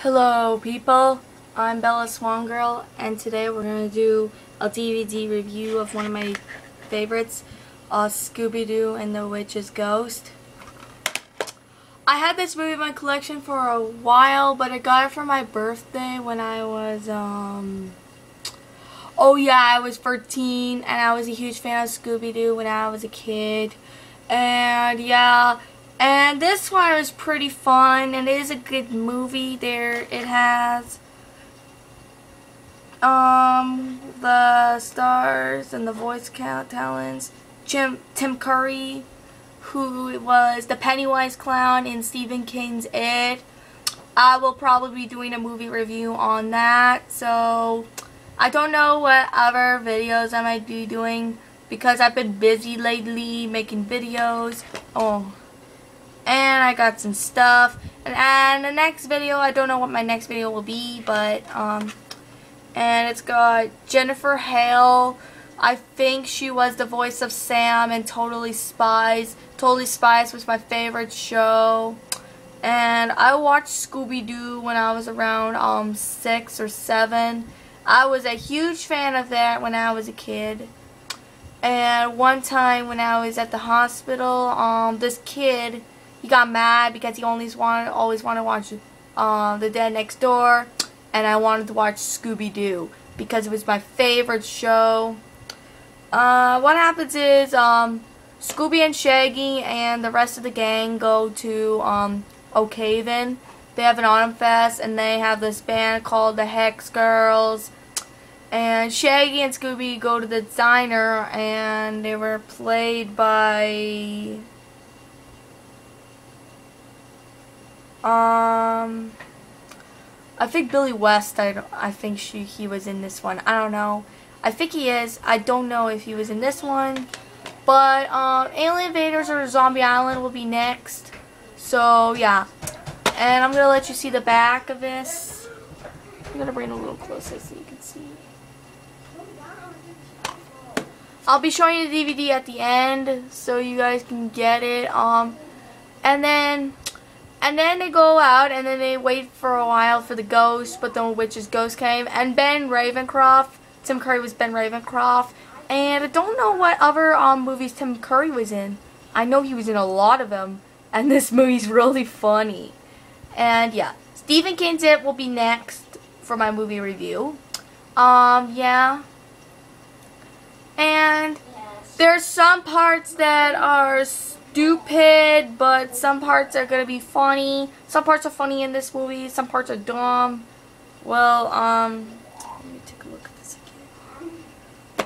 Hello people, I'm Bella Swan Girl, and today we're going to do a DVD review of one of my favorites, Scooby Doo and the Witch's Ghost. I had this movie in my collection for a while, but I got it for my birthday when I was, I was 13, and I was a huge fan of Scooby Doo when I was a kid, and yeah. And this one was pretty fun, and it is a good movie. There it has the stars and the voice talents. Tim Curry, who was the Pennywise clown in Stephen King's It. I will probably be doing a movie review on that. So I don't know what other videos I might be doing because I've been busy lately making videos. And I got some stuff, and the next video, I don't know what my next video will be, but and it's got Jennifer Hale. I think she was the voice of Sam in Totally Spies. Totally Spies was my favorite show, and I watched Scooby Doo when I was around 6 or 7. I was a huge fan of that when I was a kid. And one time when I was at the hospital, this kid, he got mad because he always wanted to watch The Dead Next Door, and I wanted to watch Scooby Doo because it was my favorite show. What happens is Scooby and Shaggy and the rest of the gang go to Oakhaven. They have an autumn fest, and they have this band called the Hex Girls. And Shaggy and Scooby go to the diner, and they were played by I think Billy West. I think he was in this one. I don't know. I think he is. I don't know if he was in this one. But Alien Invaders or Zombie Island will be next. So yeah. And I'm gonna let you see the back of this. I'm gonna bring it a little closer so you can see. I'll be showing you the DVD at the end so you guys can get it. And then they go out, and then they wait for a while for the ghost, but the witch's ghost came. And Ben Ravencroft, Tim Curry was Ben Ravencroft. And I don't know what other movies Tim Curry was in. I know he was in a lot of them, and this movie's really funny. And yeah, Stephen King's It will be next for my movie review. Yeah. And there's some parts that are stupid, but some parts are gonna be funny. Some parts are funny in this movie, some parts are dumb. Well, let me take a look at this again.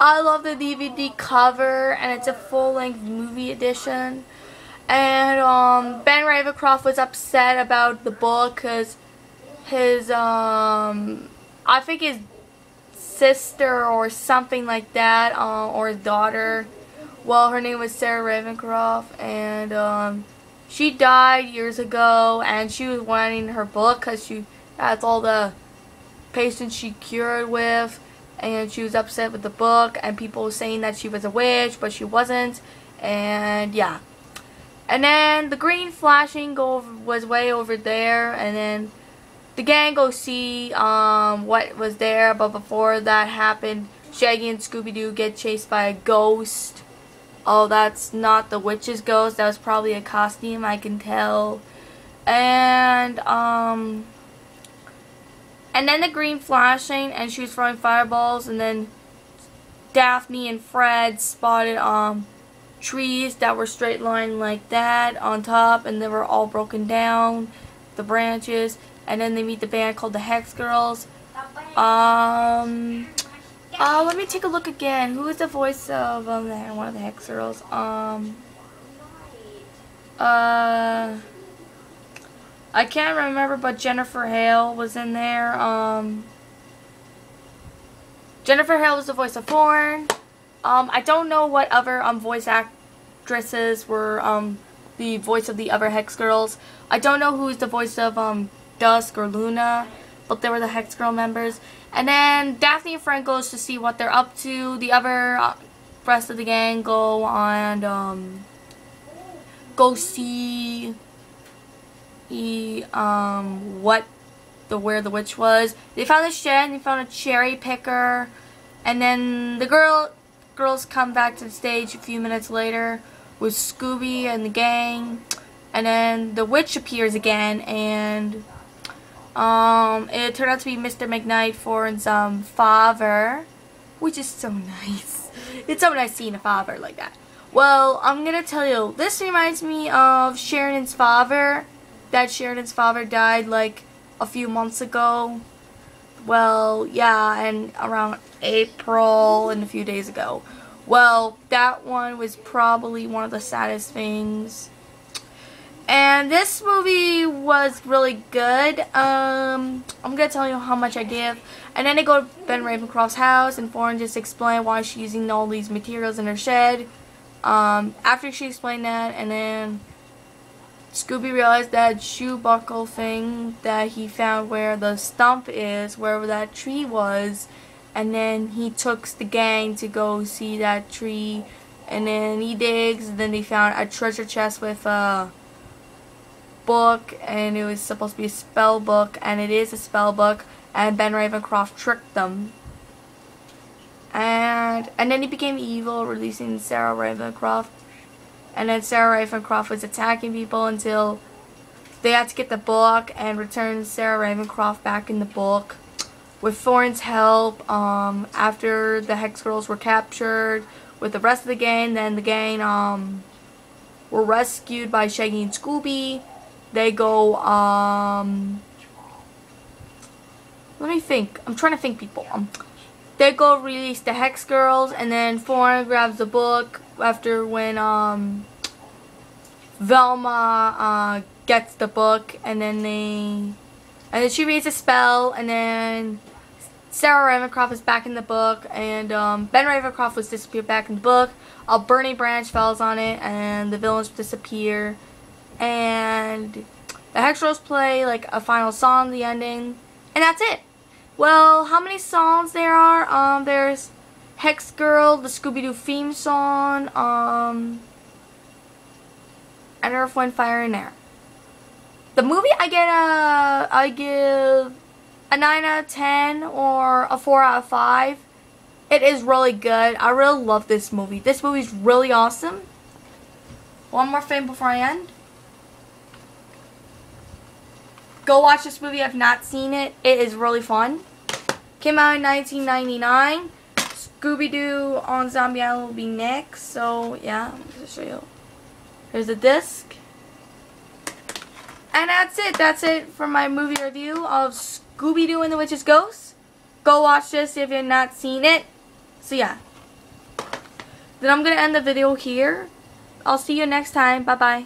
I love the DVD cover, and it's a full-length movie edition. And Ben Ravencroft was upset about the book because his I think his sister or something like that, or his daughter, well, her name was Sarah Ravencroft, and she died years ago, and she was wanting her book because that's all the patients she cured with, and she was upset with the book, and people were saying that she was a witch, but she wasn't, and yeah. And then the green flashing was way over there, and then the gang go see what was there, but before that happened, Shaggy and Scooby Doo get chased by a ghost. Oh, that's not the witch's ghost. That was probably a costume, I can tell. And then the green flashing, and she was throwing fireballs, and then Daphne and Fred spotted trees that were straight lined like that on top, and they were all broken down, the branches. And then they meet the band called the Hex Girls. Let me take a look again. Who is the voice of one of the Hex Girls? I can't remember, but Jennifer Hale was in there. Jennifer Hale was the voice of Thorn. I don't know what other voice actresses were the voice of the other Hex Girls. I don't know who's the voice of Dusk or Luna, but they were the Hex Girl members. And then Daphne and Fred goes to see what they're up to. The other rest of the gang go and go see what where the witch was. They found the shed and they found a cherry picker. And then the girls come back to the stage a few minutes later with Scooby and the gang. And then the witch appears again, and it turned out to be Mr. McKnight-Fore's father, which is so nice. It's so nice seeing a father like that. Well, I'm gonna tell you, this reminds me of Sheridan's father. That Sheridan's father died like a few months ago. Well, yeah, and around April and a few days ago. Well, that one was probably one of the saddest things. And this movie was really good. I'm gonna tell you how much I give. And then they go to Ben Ravencroft's house, and Thorne just explained why she's using all these materials in her shed. After she explained that, and then Scooby realized that shoe buckle thing that he found where the stump is, wherever that tree was, and then he took the gang to go see that tree, and then he digs, and then they found a treasure chest with a book, and it was supposed to be a spell book, and it is a spell book, and Ben Ravencroft tricked them. And then he became evil, releasing Sarah Ravencroft. And then Sarah Ravencroft was attacking people until they had to get the book and return Sarah Ravencroft back in the book. With Thorne's help, after the Hex Girls were captured with the rest of the gang, then the gang were rescued by Shaggy and Scooby. They go, let me think. I'm trying to think, people. They go release the Hex Girls, and then Thorne grabs the book after when Velma gets the book, and then she reads a spell, and then Sarah Ravencroft is back in the book, and Ben Ravencroft was disappeared back in the book. A burning branch falls on it, and the villains disappear, and the Hex Girls play like a final song, the ending, and that's it. Well, how many songs there are? There's Hex Girl, the Scooby Doo theme song, and Earth, Wind, Fire, and Air. The movie, I give a 9 out of 10 or a 4 out of 5. It is really good. I really love this movie. This movie's really awesome. One more thing before I end. Go watch this movie if you've not seen it. It is really fun. Came out in 1999. Scooby Doo on Zombie Island will be next. So, yeah, I'm going to show you. Here's the disc. And that's it. That's it for my movie review of Scooby Doo and the Witch's Ghost. Go watch this if you've not seen it. So, yeah. Then I'm going to end the video here. I'll see you next time. Bye-bye.